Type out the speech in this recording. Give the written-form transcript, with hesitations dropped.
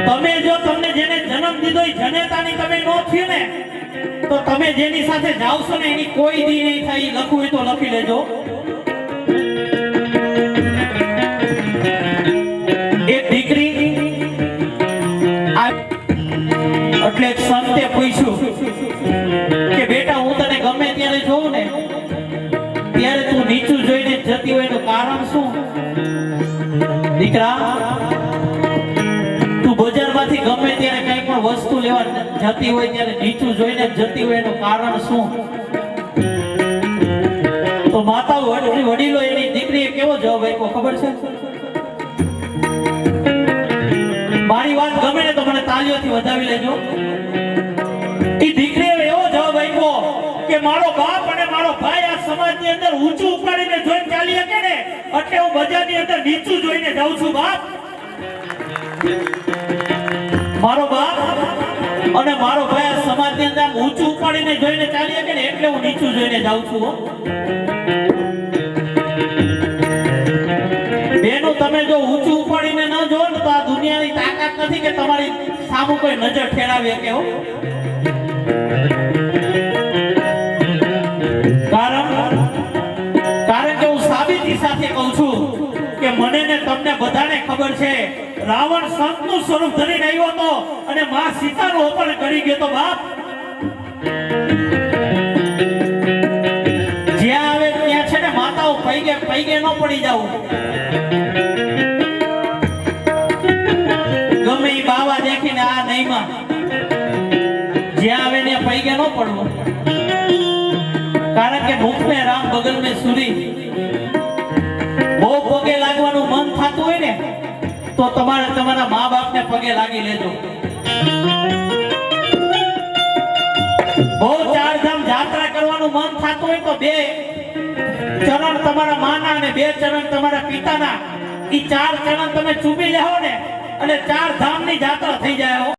તમે જો તમને જેને જન્મ દીધો એ જનેતાની તમે નો થયો ને, તો તમે જેની સાથે જાવશો ને એની કોઈ દી નહીં થાય. લખવું હોય તો લખી લેજો. એક દીકરી એટલે એક સંતે પૂછ્યું કે બેટા, હું તને ગમે ત્યારે જોઉં ને ત્યારે તું નીચું જોઈને જતી હોય એનું કારણ શું? દીકરા, તું બજારમાંથી ગમે ત્યારે કઈ પણ વસ્તુ લેવા જતી હોય ત્યારે નીચું જોઈને જતી હોય એનું કારણ શું? તો માતાઓ વડીલો એની દીકરીએ કેવો જવાબ આપ્યો ખબર છે? મારી વાત ગમે ને તો મને તાળીઓથી વધાવી લેજો. એ દીકરીએ એવો જવાબ આપ્યો કે મારો બાપ અને મારો ભાઈ આ સમાજની અંદર ઊંચું ઉપાડીને જોઈને ચાલી શકે ને, એટલે હું બજારની અંદર નીચું જોઈને જાઉં છું. બાપ, મારો બાપ અને મારો ભાઈ આ સમાજની અંદર ઊંચું ઉપાડીને જોઈને ચાલી શકે ને, એટલે હું નીચું જોઈને જાઉં છું. બેનો, તમે જો ઊંચું ઉપાડીને ન જોવો ને તો આ દુનિયાની તાકાત નથી કે તમારી સામું કોઈ નજર ઠેરાવી શકે. કારણ કે હું સાબિતી સાથે કહું છું કે મને ને તમને બધાને ખબર છે, રાવણ સંતનું સ્વરૂપ ધરીને આવ્યો હતો અને માં સીતાનું અપહરણ કરી ગયો તો. બાપ, જ્યાં આવે ત્યાં છે ને માતાઓ પૈગે ન પડી જાવ. ગમે એ બાવા દેખીને આ નહીમાં જ્યાં આવે ને પૈગે ન પડવું. કારણ કે મુખ में राम बगल में सूरी. બહુ પગે લાગવાનું મન થતું હોય ને તો તમારે તમારા મા બાપને પગે લાગી લેજો. બહુ ચારધામ યાત્રા કરવાનું મન થતું હોય તો 2 ચરણ તમારા માના અને 2 ચરણ તમારા પિતાના, એ 4 ચરણ તમે ચૂમી લેવો ને એટલે 4 ધામની યાત્રા થઈ જાય.